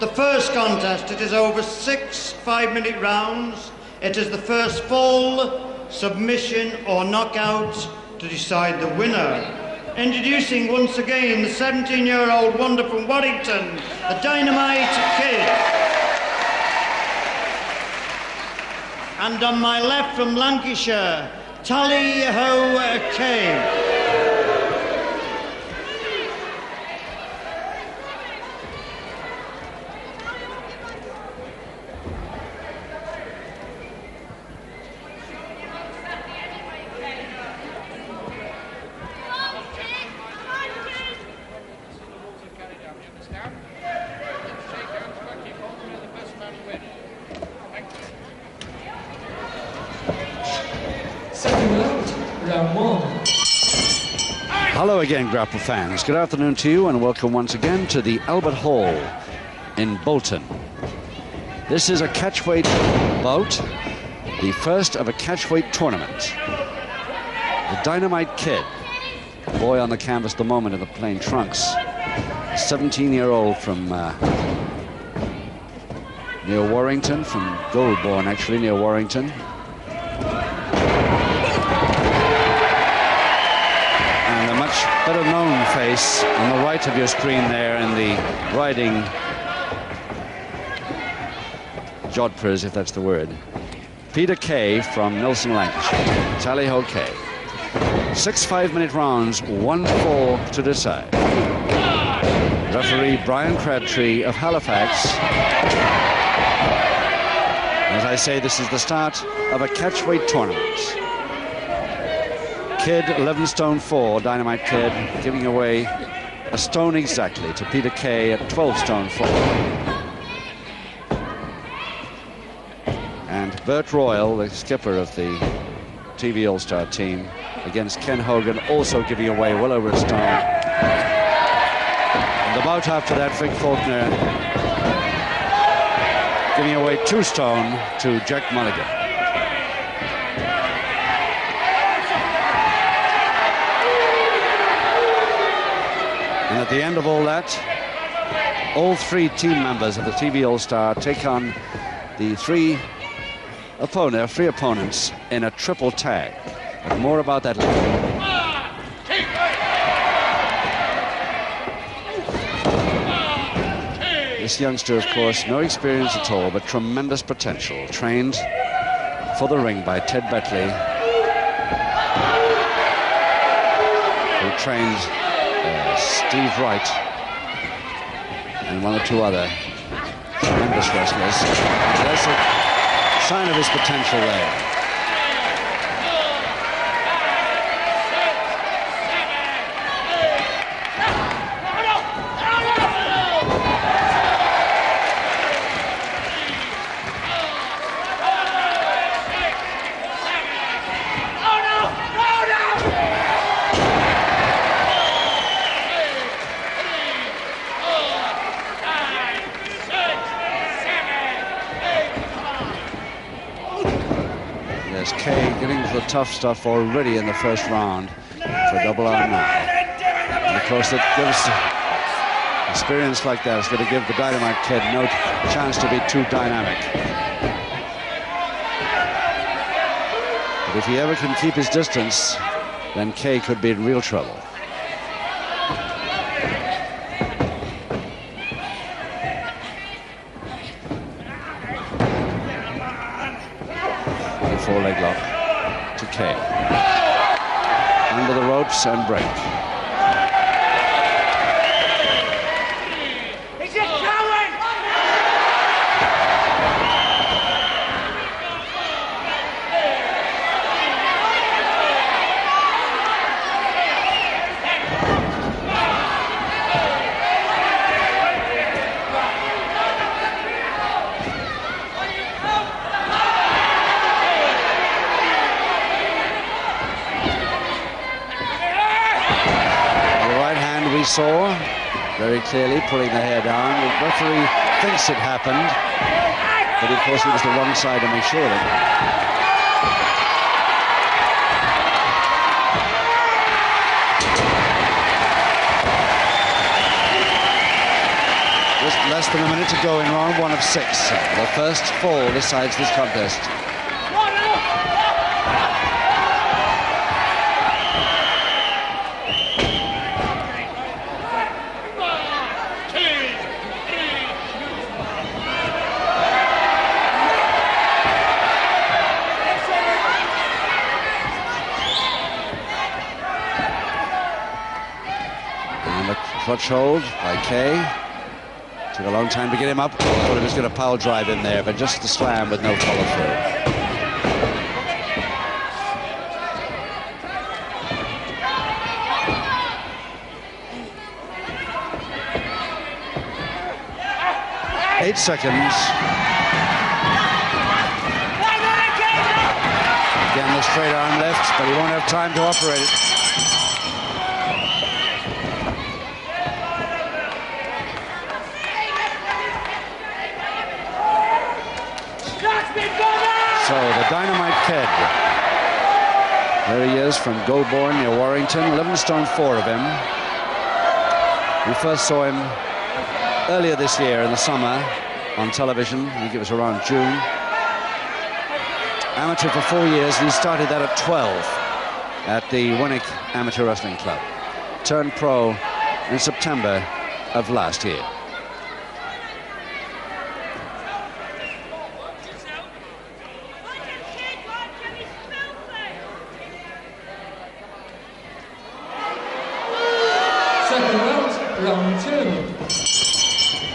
The first contest, it is over 6 5-minute rounds. It is the first full submission or knockout to decide the winner. Introducing once again the 17-year-old wonder from Warrington, the Dynamite Kid. And on my left from Lancashire, Tally Ho Kay. Hello again, grapple fans. Good afternoon to you and welcome once again to the Albert Hall in Bolton. This is a catchweight bout, the first of a catchweight tournament. The Dynamite Kid, the boy on the canvas at the moment in the plain trunks, 17-year-old from near Warrington, from Goulburn actually, near Warrington. Better known face on the right of your screen there in the riding jodhpurs, if that's the word. Peter Kay from Nelson, Lancashire. Tally Ho Kay. 6 5-minute rounds, 1-4 to decide. Referee Brian Crabtree of Halifax. As I say, this is the start of a catchweight tournament. Kid, 11 stone 4, Dynamite Kid, giving away a stone exactly to Peter Kay at 12 stone 4. And Bert Royal, the skipper of the TV All-Star team, against Ken Hogan, also giving away well over a stone. And the bout after that, Vic Faulkner giving away 2 stone to Jack Mulligan. And at the end of all that, all 3 team members of the TV All-Star take on the 3 opponents in a triple tag. And more about that later. This youngster, of course, no experience at all, but tremendous potential. Trained for the ring by Ted Betley, who trained Steve Wright and 1 or 2 other tremendous wrestlers. That's a sign of his potential there. Tough stuff already in the first round for Double R now. And of course, that gives experience like that is going to give the Dynamite Kid no chance to be too dynamic. But if he ever can keep his distance, then Kay could be in real trouble. The 4-leg lock. Kay. Under the ropes and break. Saw very clearly pulling the hair down. The referee thinks it happened, but of course it was the wrong side to make sure of it. Just less than a minute to go in round 1 of 6. The first fall decides this contest. Clutch hold by Kay. Took a long time to get him up. Thought he was going to power drive in there, but just the slam with no follow through. Eight seconds. Again, the straight arm left, but he won't have time to operate it. So the Dynamite Kid. There he is from Goulburn near Warrington. 11 stone 4 of him. We first saw him earlier this year in the summer on television. I think it was around June. Amateur for 4 years. He started that at 12 at the Winnick Amateur Wrestling Club. Turned pro in September of last year.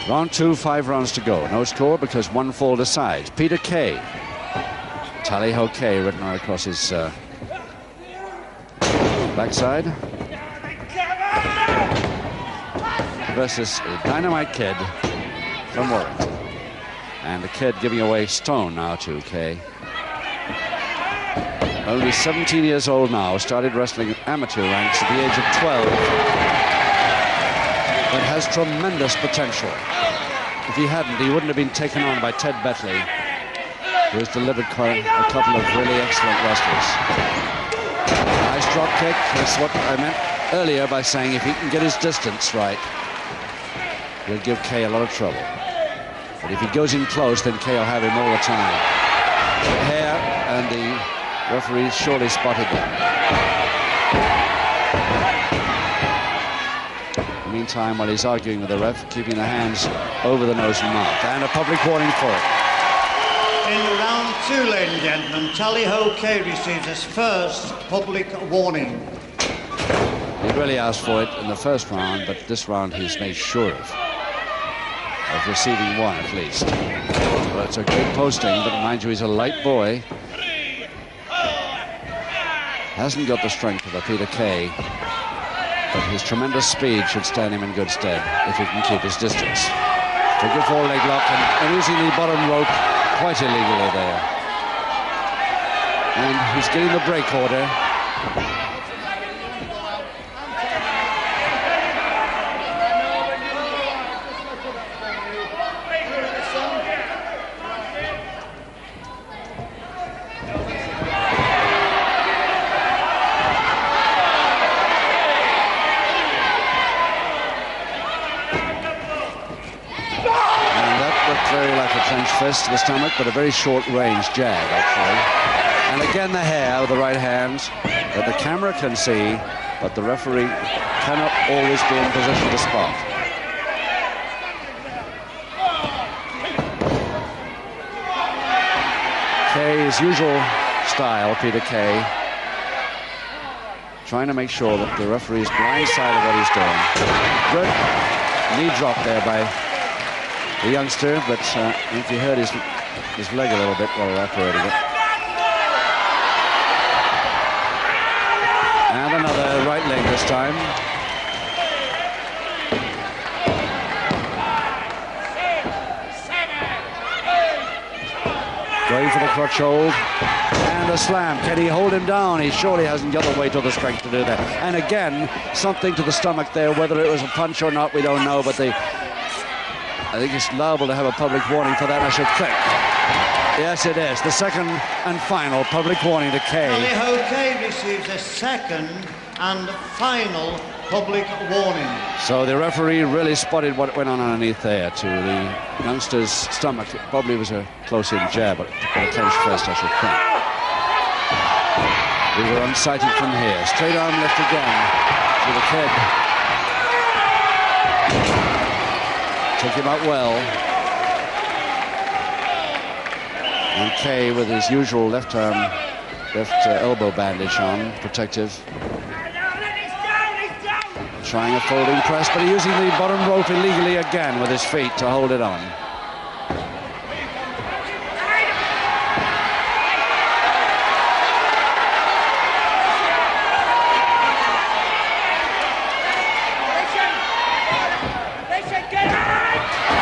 Round 2, 5 rounds to go. No score because one fall decides. Peter Kay. Tally-ho Kay written right across his backside. Versus a Dynamite Kid from Warrington. And the Kid giving away stone now to Kay. Only 17 years old now. Started wrestling amateur ranks at the age of 12. But has tremendous potential. If he hadn't, he wouldn't have been taken on by Ted Betley, who has delivered a couple of really excellent wrestlers. Nice drop kick. That's what I meant earlier by saying if he can get his distance right, he'll give Kay a lot of trouble. But if he goes in close, then Kay will have him all the time. Hair, and the referee surely spotted them. Meantime, while he's arguing with the ref, keeping the hands over the nose and mouth. And a public warning for it. In round 2, ladies and gentlemen, Tally-ho Kay receives his first public warning. He really asked for it in the first round, but this round he's made sure of receiving one at least. Well, it's a great posting, but mind you, he's a light boy. Hasn't got the strength of a Peter Kay. But his tremendous speed should stand him in good stead if he can keep his distance. Figure 4 leg lock and using the bottom rope quite illegally there. And he's getting the break order. Fist to the stomach, but a very short-range jab, actually. And again, the hair with the right hand that the camera can see, but the referee cannot always be in position to spot. Kay, his usual style, Peter Kay, trying to make sure that the referee is blindsided what he's doing. Good knee drop there by the youngster, but I think he hurt his leg a little bit while operating it. And another right leg this time. Going for the crotch hold. And a slam. Can he hold him down? He surely hasn't got the weight or the strength to do that. And again, something to the stomach there. Whether it was a punch or not, we don't know, but I think it's liable to have a public warning for that, I should think. Yes, it is. The second and final public warning to Kay. Tally-ho Kay receives a second and final public warning. So the referee really spotted what went on underneath there to the youngster's stomach. It probably was a close-in jab, but a clenched fist, I should think. We were unsighted from here. Straight arm left again to the kid. Took him out well. And Kay with his usual left elbow bandage on, protective. Trying a folding press, but using the bottom rope illegally again with his feet to hold it on.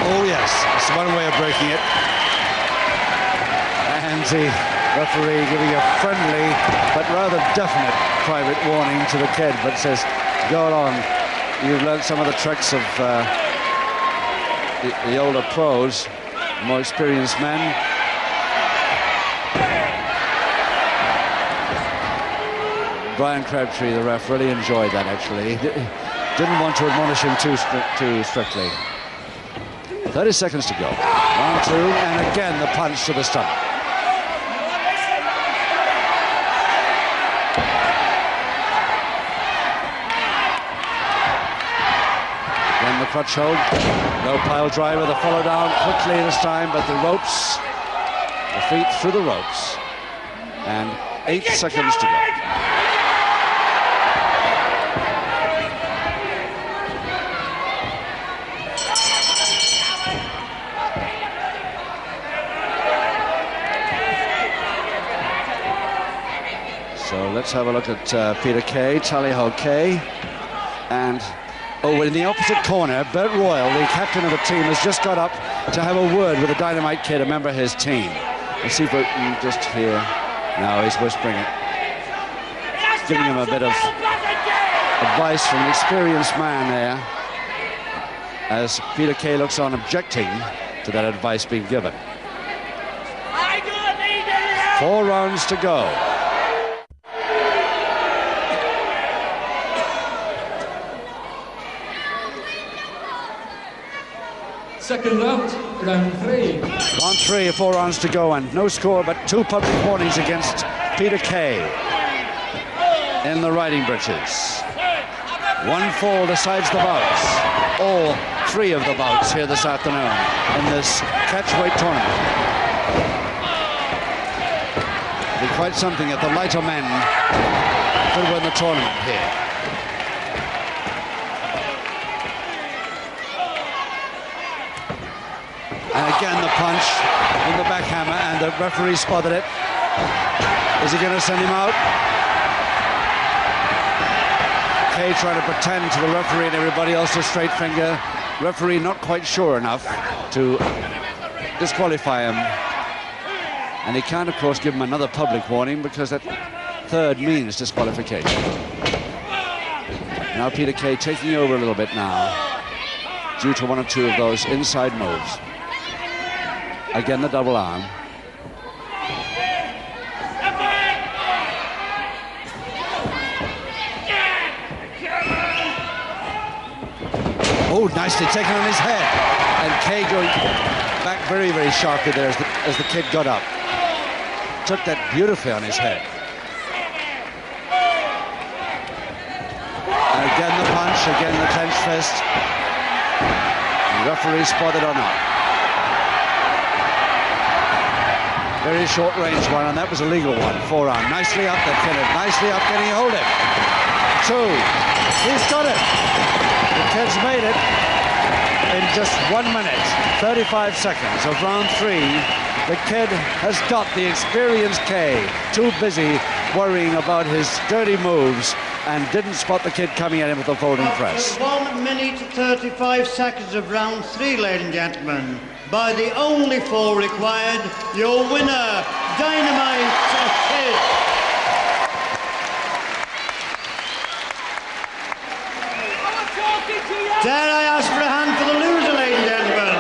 Oh yes, it's one way of breaking it. And the referee giving a friendly but rather definite private warning to the kid, but says, go along. You've learned some of the tricks of the older pros, more experienced men. Brian Crabtree, the ref, really enjoyed that, actually. He didn't want to admonish him too strictly. 30 seconds to go. 1, 2, and again the punch to the stomach. Then the crutch hold. No pile driver. The follow down quickly this time, but the ropes, the feet through the ropes. And 8 seconds to go. So let's have a look at Peter Kay, Tally-ho Kay. And in the opposite corner, Bert Royal, the captain of the team, has just got up to have a word with the Dynamite Kid, a member of his team. Let's see if we can just hear. No, he's whispering it. Giving him a bit of advice from an experienced man there, as Peter Kay looks on objecting to that advice being given. 4 rounds to go. Second round, round 3. Round 3, 4 rounds to go, and no score, but 2 public warnings against Peter Kay in the riding breeches. 1 fall decides the bouts. All 3 of the bouts here this afternoon in this catchweight tournament. It'll be quite something if the lighter men could win the tournament here. And again the punch in the backhammer, and the referee spotted it. Is he going to send him out? Kay trying to pretend to the referee and everybody else to straight finger. Referee not quite sure enough to disqualify him. And he can't, of course, give him another public warning because that third means disqualification. Now Peter Kay taking over a little bit now due to 1 or 2 of those inside moves. Again, the double arm. Oh, nicely taken on his head. And Kay going back very, very sharply there as the kid got up. Took that beautifully on his head. And again the punch, again the clenched fist. The referee spotted or not. Very short range one, and that was a legal one. 4-round. Nicely up there, Kenneth. Nicely up. Can he hold it? 2. He's got it. The kid's made it in just 1 minute, 35 seconds of round 3. The kid has got the experienced Kay, too busy worrying about his dirty moves, and didn't spot the kid coming at him with the folding press. 1 minute 35 seconds of round 3, ladies and gentlemen. By the only fall required, your winner, Dynamite Kid. Dare I ask for a hand for the loser, ladies and gentlemen?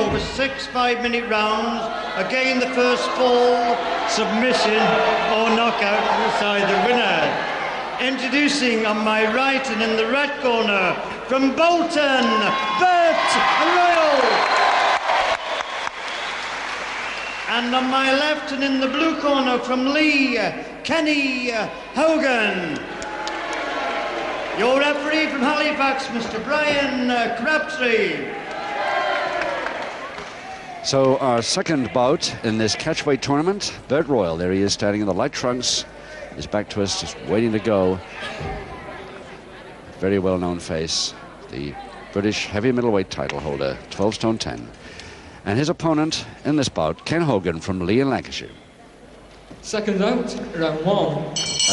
over 6 5-minute rounds. Again, the first fall, submission or knockout to decide the winner. Introducing on my right and in the red corner from Bolton, Bert Royal. And on my left and in the blue corner from Lee, Kenny Hogan. Your referee from Halifax, Mr. Brian Crabtree. So our second bout in this catchweight tournament, Bert Royal, there he is standing in the light trunks, his back to us, just waiting to go. Very well-known face, the British heavy middleweight title holder, 12 stone 10. And his opponent in this bout, Ken Hogan from Lee in Lancashire. Second round, round 1.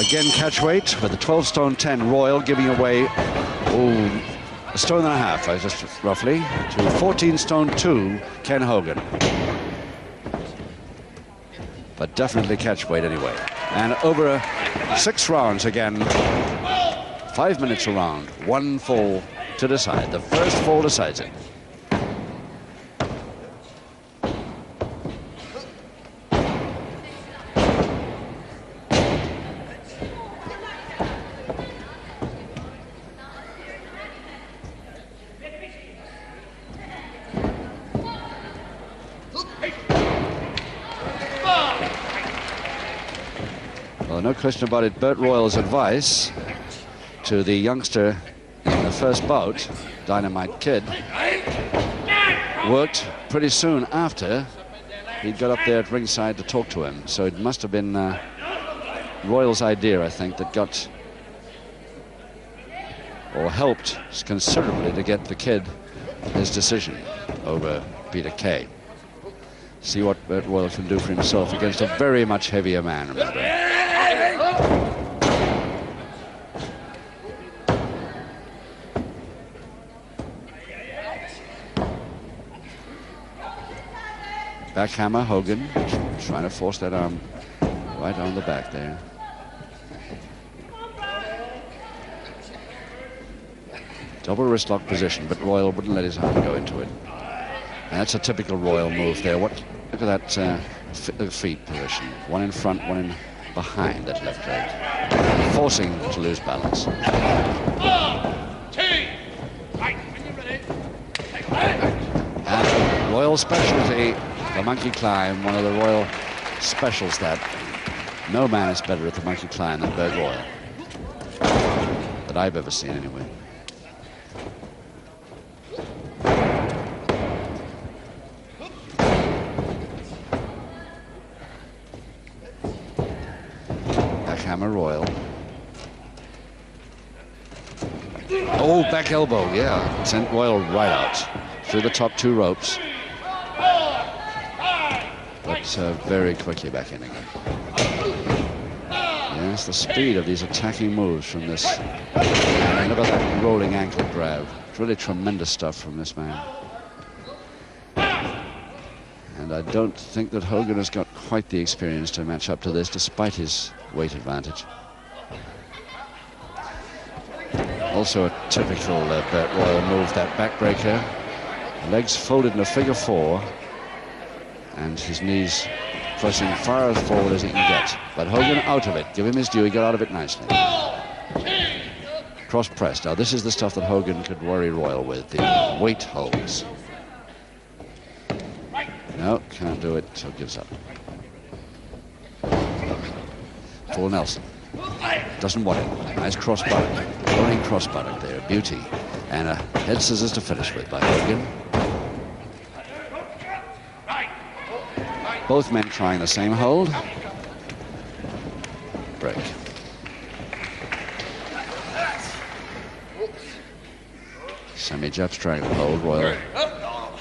Again catchweight with the 12 stone 10 Royal giving away, a stone and a half, just roughly, to 14 stone 2 Ken Hogan. But definitely catchweight anyway. And over 6 rounds again, 5 minutes a round, 1 fall to decide. The first fall decides it. Well, no question about it, Bert Royal's advice to the youngster in the first bout, Dynamite Kid, worked pretty soon after he got up there at ringside to talk to him. So it must have been Royal's idea, I think, that got or helped considerably to get the Kid his decision over Peter Kay. See what Bert Royal can do for himself against a very much heavier man, remember. Backhammer, Hogan trying to force that arm right on the back there. Double wrist lock position, but Royal wouldn't let his arm go into it. And that's a typical Royal move there. Look at that feet position. One in front, one in behind that left leg. Forcing to lose balance. And Royal specialty, the monkey climb, one of the Royal specials that no man is better at the monkey climb than Bert Royal. That I've ever seen anyway. Backhammer Royal. Oh, back elbow, yeah. Sent Royal right out through the top 2 ropes. But very quickly back in again. Yes, the speed of these attacking moves from this. And look at that rolling ankle grab. It's really tremendous stuff from this man. And I don't think that Hogan has got quite the experience to match up to this, despite his weight advantage. Also a typical Bert Royal move, that backbreaker. Legs folded in a figure 4. And his knees pressing far as forward as he can get. But Hogan out of it. Give him his due. He got out of it nicely. Cross press. Now this is the stuff that Hogan could worry Royal with. The weight holds. No, can't do it, so gives up. Full Nelson. Doesn't want it. Nice cross buttock. Rolling cross buttock there. Beauty. And a head scissors to finish with by Hogan. Both men trying the same hold. Break. Semi-jabs triangle hold. Royal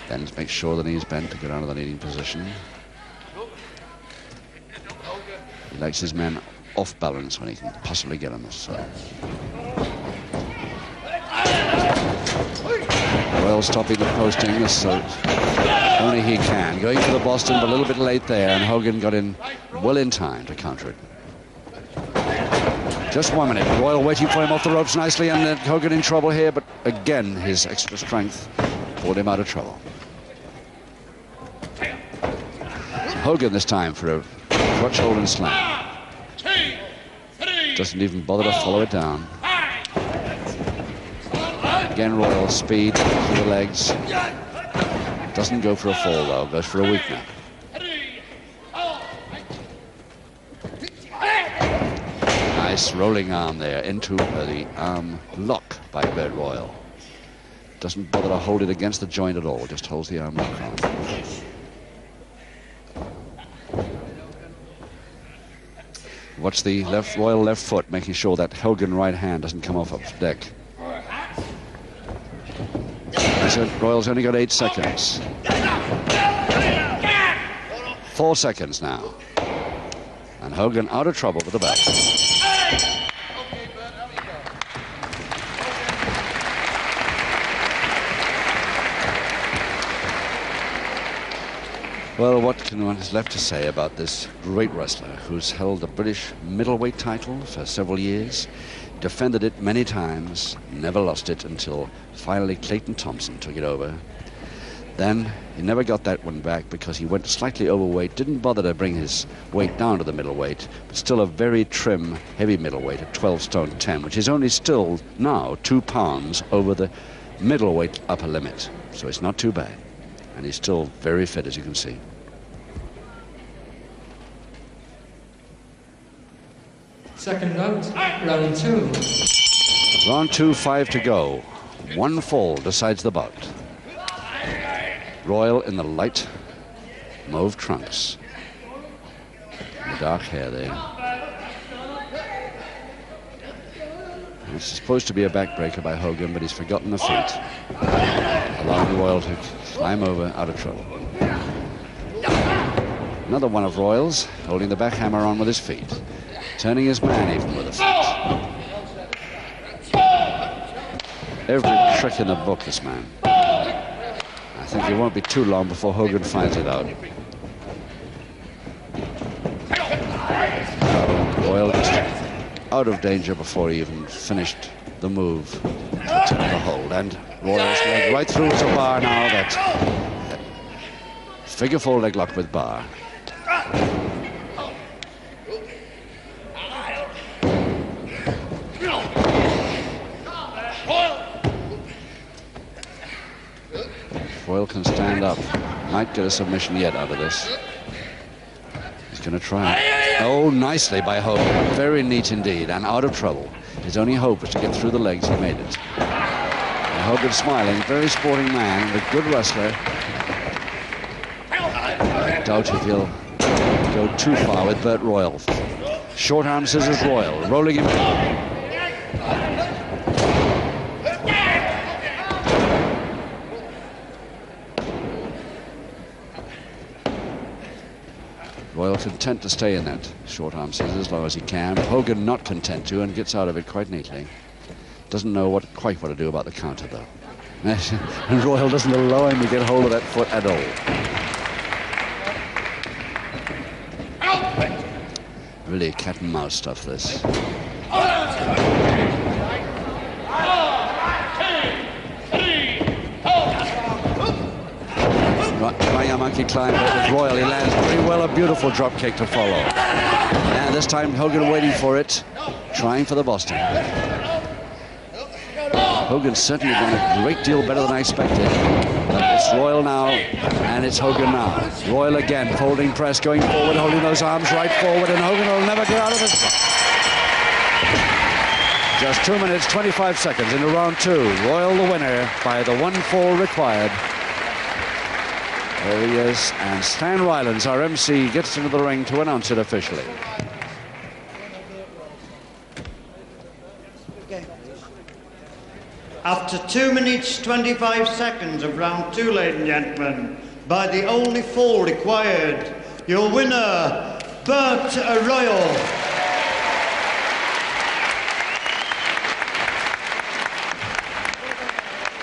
then makes sure the knee's bent to get out of the leading position. He likes his men off balance when he can possibly get them. So. Royal stopping the posting, so only he can. Going for the Boston, but a little bit late there, and Hogan got in well in time to counter it. Just 1 minute. Royal waiting for him off the ropes nicely, and then Hogan in trouble here, but again, his extra strength pulled him out of trouble. Hogan this time for a crutch hold and slam. Doesn't even bother to follow it down. Again, Royal speed through the legs. Doesn't go for a fall though, goes for a weakener. Nice rolling arm there into the arm lock by Bert Royal. Doesn't bother to hold it against the joint at all, just holds the arm lock on. Watch the Royal left foot, making sure that Hogan right hand doesn't come off deck. Royal's only got 8 seconds. 4 seconds now. And Hogan out of trouble with the back. Well, what can one is left to say about this great wrestler who's held the British middleweight title for several years, defended it many times, never lost it until finally Clayton Thompson took it over. Then he never got that one back because he went slightly overweight, didn't bother to bring his weight down to the middleweight, but still a very trim, heavy middleweight at 12 stone 10, which is only still now 2 pounds over the middleweight upper limit. So it's not too bad. And he's still very fit, as you can see. Second out, round 2. Round 2, 5 to go. 1 fall decides the bout. Royal in the light mauve trunks. And the dark hair there. It's supposed to be a backbreaker by Hogan, but he's forgotten the feet, allowing Royal to climb over out of trouble. Another one of Royal's, holding the back hammer on with his feet, turning his man even with the feet. Every trick in the book, this man. I think it won't be too long before Hogan finds it out. Royal just out of danger before he even finished the move to the hold, and Royal's leg right through to bar now. That figure 4 leg lock with bar. Royal can stand up, might get a submission yet out of this. He's going to try. Oh, nicely by Hogan. Very neat indeed, and out of trouble. His only hope was to get through the legs. He made it. And Hogan smiling, very sporting man, a good wrestler. I doubt if he'll go too far with Bert Royal. Short arm scissors Royal, rolling him. Royal content to stay in that short arm scissors as long as he can. Hogan not content to, and gets out of it quite neatly. Doesn't know quite what to do about the counter though. And Royal doesn't allow him to get hold of that foot at all. Really cat and mouse stuff, this. Trying a monkey climb with Royal. He lands very well, a beautiful drop kick to follow. And this time Hogan waiting for it, trying for the Boston. Hogan's certainly done a great deal better than I expected. But it's Royal now, and it's Hogan now. Royal again, folding press, going forward, holding those arms right forward, and Hogan will never get out of this. Just 2 minutes, 25 seconds into round 2. Royal the winner by the 1 fall required. There he is, and Stan Rylance, our MC, gets into the ring to announce it officially. After 2 minutes, 25 seconds of round 2, ladies and gentlemen, by the only fall required, your winner, Bert Royal.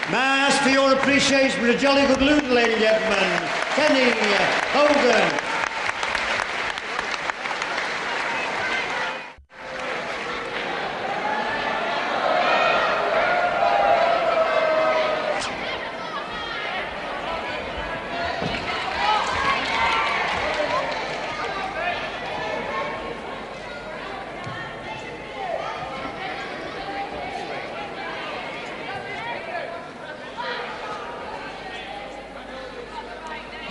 May I ask for your appreciation for a jolly good loser, ladies and gentlemen, Kenny Hogan.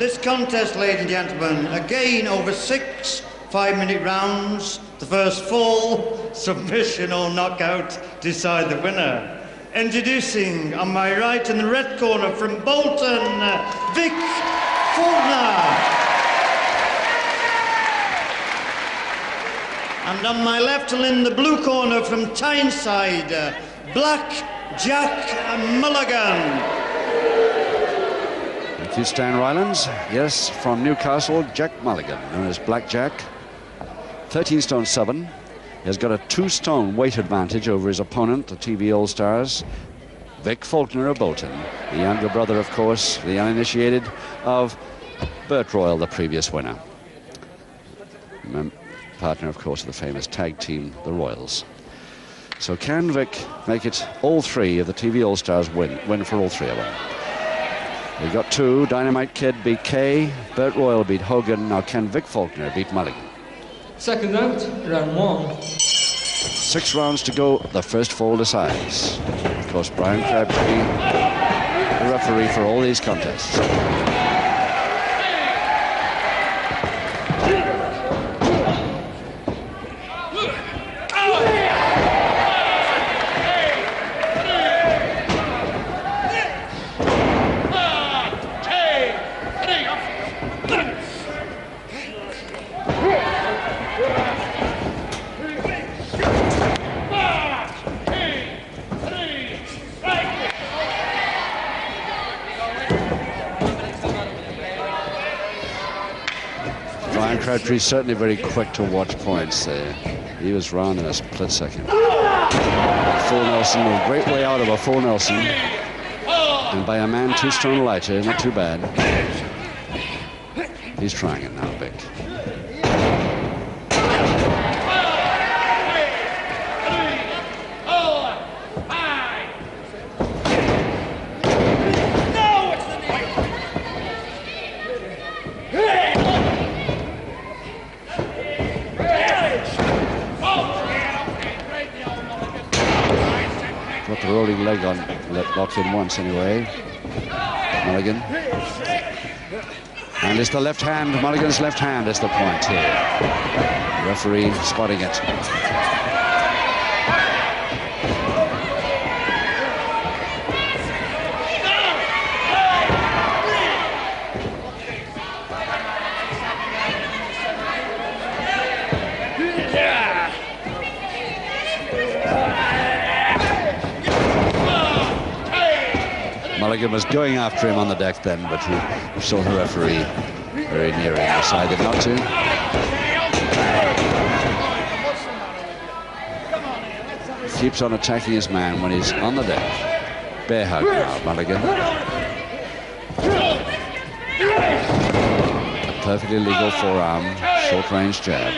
This contest, ladies and gentlemen, again over 6 5-minute rounds. The first fall, submission or knockout decide the winner. Introducing on my right in the red corner from Bolton, Vic Faulkner. And on my left in the blue corner from Tyneside, Black Jack Mulligan. Thank you, Stan Rylands. Yes, from Newcastle, Jack Mulligan, known as Black Jack. 13 stone 7. He has got a 2 stone weight advantage over his opponent, the TV All-Stars, Vic Faulkner of Bolton, the younger brother, of course, the uninitiated, of Bert Royal, the previous winner. Partner, of course, of the famous tag team, the Royals. So can Vic make it all 3 of the TV All-Stars win for all 3 of them? We got 2. Dynamite Kid beat Kay, Bert Royal beat Hogan. Now can Vic Faulkner beat Mulligan? Second round, round 1. 6 rounds to go. The first fall decides. Of course, Brian Crabtree, the referee for all these contests. Crabtree's certainly very quick to watch points there. He was round in a split second. Full Nelson, a great way out of a full Nelson. And by a man 2 stone lighter, not too bad. He's trying it now, Vic. Got the rolling leg on, locked in once anyway. Mulligan. And it's the left hand, Mulligan's left hand is the point here. Referee spotting it. Mulligan was going after him on the deck then, but he saw the referee very near him, decided not to. Keeps on attacking his man when he's on the deck. Bear hug now, Mulligan. A perfectly legal forearm, short-range jab.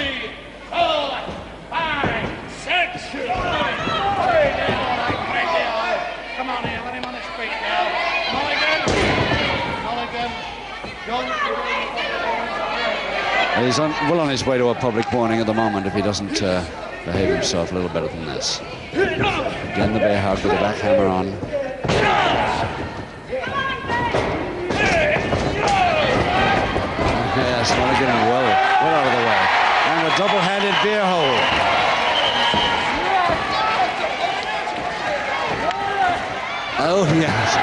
He's well on his way to a public warning at the moment if he doesn't behave himself a little better than this. Again, the bear hug with the back hammer on. Yes, Mulligan well out of the way. And a double-handed beer hole. Oh, yes.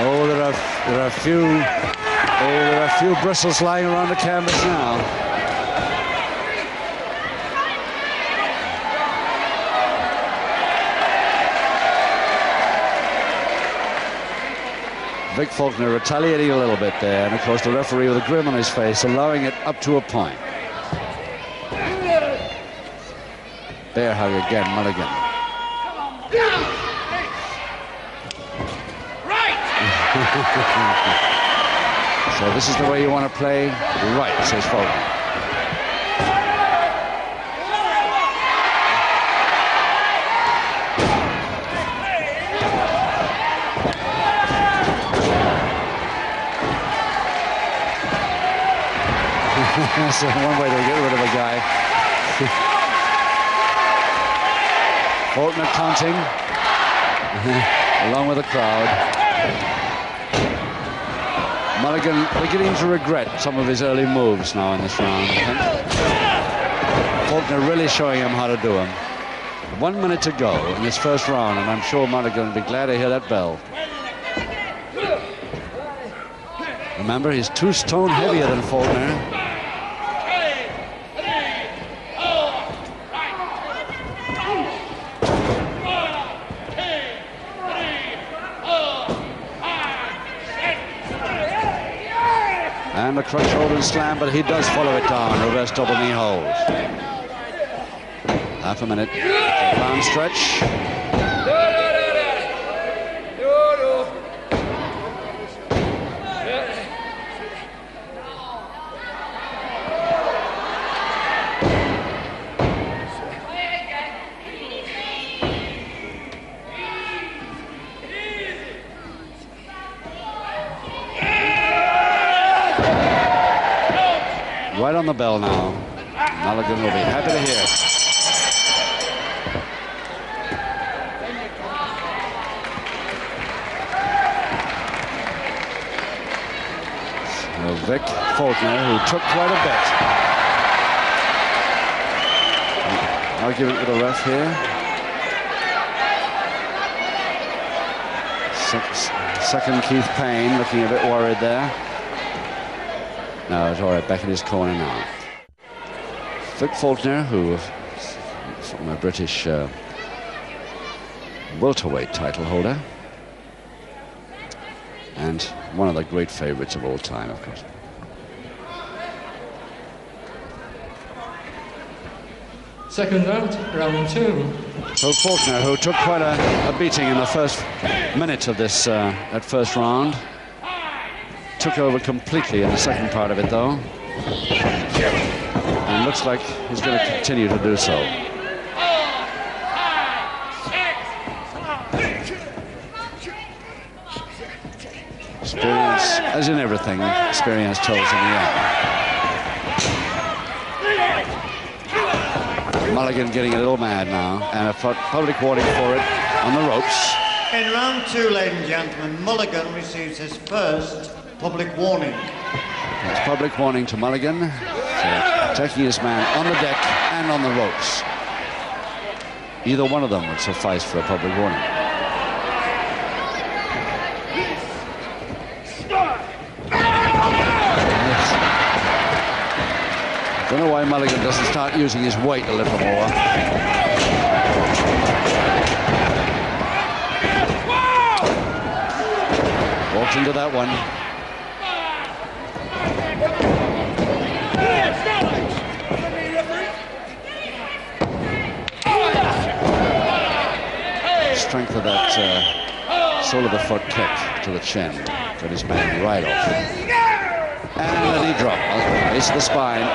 Oh, there are a few... Oh, there are a few bristles lying around the canvas now. Vic Faulkner retaliating a little bit there, and of course the referee with a grin on his face, allowing it up to a point. Bear hug again, Mulligan. Right. So this is the way you want to play? Right, says Faulkner. That's one way to get rid of a guy. Faulkner taunting, along with the crowd. Mulligan beginning to regret some of his early moves now in this round. Faulkner really showing him how to do them. 1 minute to go in this first round, and I'm sure Mulligan will be glad to hear that bell. Remember, he's 2 stone heavier than Faulkner. And a crutch hold and slam, but he does follow it down. Reverse double knee hold. Half a minute. Round stretch. Right on the bell now. Mulligan will be happy to hear it. So Vic Faulkner, who took quite a bit. Argument with the ref here. Second Keith Payne looking a bit worried there. No, it's all right, back in his corner now. Vic Faulkner, who from a British welterweight title holder, and one of the great favorites of all time, of course. Second round, round 2. So Faulkner, who took quite a beating in the first minute of this that first round, took over completely in the second part of it, though. And looks like he's going to continue to do so. Experience, as in everything, experience tells in the end. Mulligan getting a little mad now, and a public warning for it on the ropes. In round 2, ladies and gentlemen, Mulligan receives his first public warning. It's public warning to Mulligan for taking his man on the deck and on the ropes. Either one of them would suffice for a public warning. I don't know why Mulligan doesn't start using his weight a little more. Walked into that one. Strength of that sole of the foot kick to the chin. Got his man right off. And then he dropped. Base of the spine.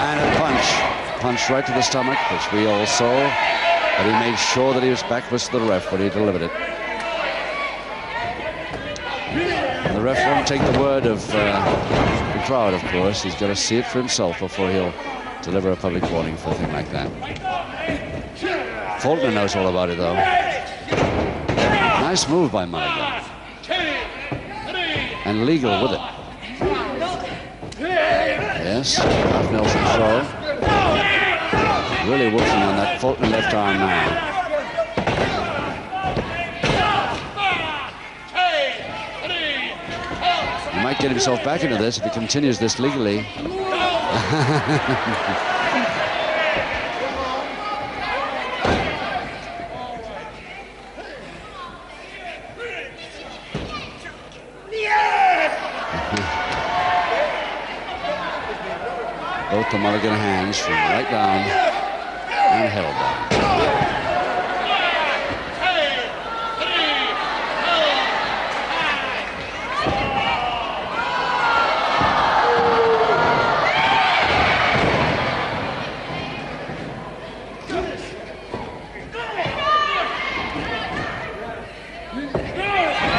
And a punch right to the stomach, which we all saw. But he made sure that he was backwards to the ref when he delivered it. And the ref won't take the word of the crowd, of course. He's got to see it for himself before he'll deliver a public warning for a thing like that. Faulkner knows all about it, though. Nice move by Mulligan. And legal with it. Yes, half Nelson throw. Really working on that Faulkner left arm now. He might get himself back into this if he continues this legally. Both the Mulligan hands from right down and held down.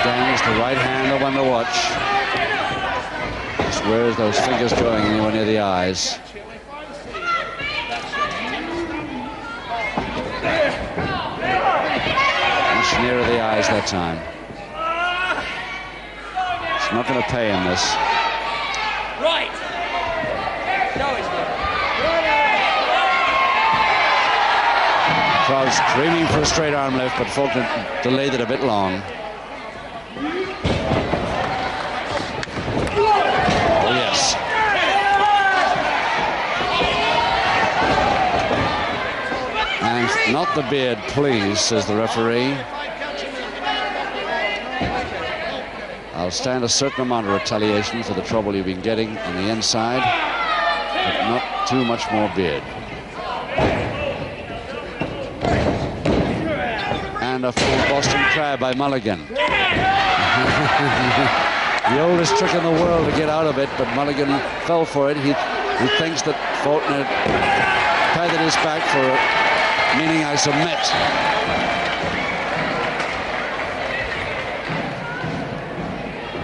Again, it's the right hand of one to watch. Where are those fingers going anywhere near the eyes? Much nearer the eyes that time. It's not going to pay him this. Right. Crowd screaming for a straight arm lift, but Faulkner delayed it a bit long. Oh, yes. And not the beard, please, says the referee. I'll stand a certain amount of retaliation for the trouble you've been getting on the inside, but not too much more beard. And a full Boston Crab by Mulligan. The oldest trick in the world to get out of it, but Mulligan fell for it. He thinks that Faulkner patted his back for it, meaning I submit.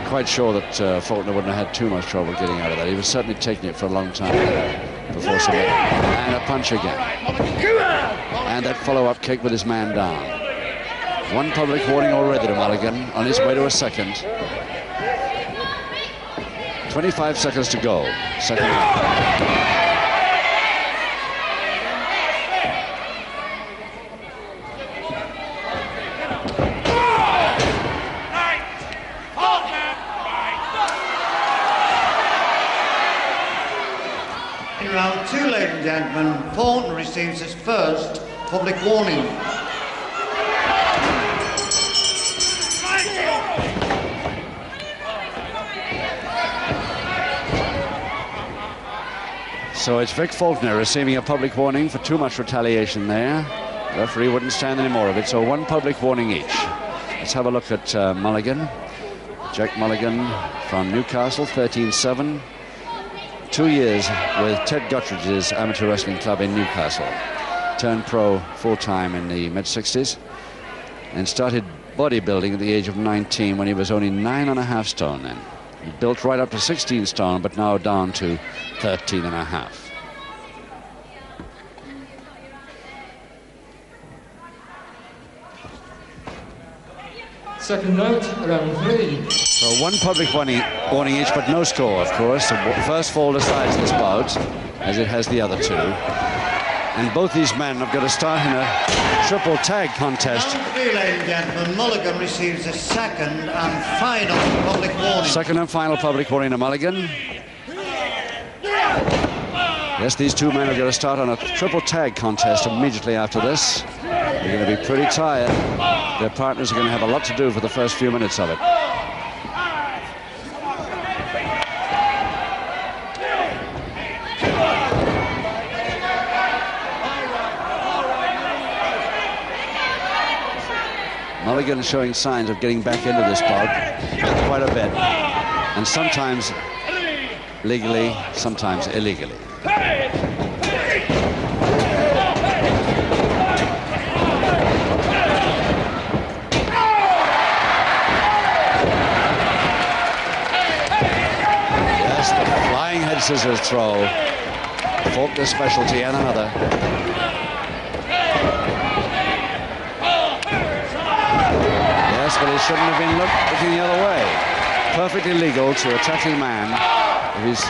Quite sure that Faulkner wouldn't have had too much trouble getting out of that. He was certainly taking it for a long time before submitting. And a punch again. And that follow-up kick with his man down. One public warning already to Mulligan, on his way to a second. 25 seconds to go. Second round. In round 2, ladies and gentlemen, Faulkner receives his first public warning. So it's Vic Faulkner receiving a public warning for too much retaliation there. The referee wouldn't stand any more of it, so one public warning each. Let's have a look at Mulligan. Jack Mulligan from Newcastle, 13-7. 2 years with Ted Guttridge's amateur wrestling club in Newcastle. Turned pro full-time in the mid-60s and started bodybuilding at the age of 19 when he was only 9.5 stone then. He built right up to 16 stone, but now down to 13.5. Second round, round 3. So one public warning each, but no score, of course. The first fall decides this bout, as it has the other two. And both these men have got to start in a triple tag contest. Round 3, ladies and gentlemen, Mulligan receives a second and final public warning. Second and final public warning to Mulligan. Yes, these two men are going to start on a triple tag contest immediately after this. They're going to be pretty tired. Their partners are going to have a lot to do for the first few minutes of it. Mulligan showing signs of getting back into this bout quite a bit, and sometimes legally, sometimes illegally. Yes, the flying head scissors throw, Faulkner's specialty, and another. But he shouldn't have been looking the other way. Perfectly legal to attacking man if he's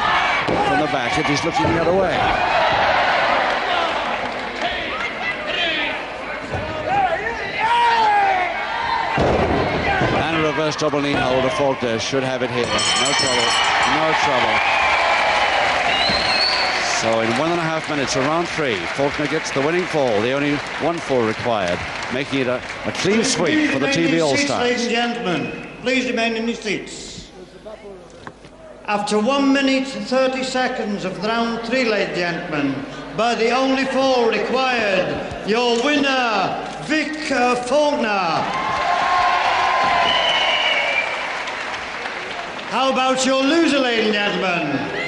from the back, if he's looking the other way. And a reverse double knee hold of Faulkner should have it here. No trouble, no trouble. So in 1.5 minutes of round 3, Faulkner gets the winning fall, the only one fall required, making it a clean sweep for the TV All-Stars. Ladies and gentlemen, please remain in your seats. After 1 minute and 30 seconds of round 3, ladies and gentlemen, by the only fall required, your winner, Vic Faulkner. How about your loser, ladies and gentlemen?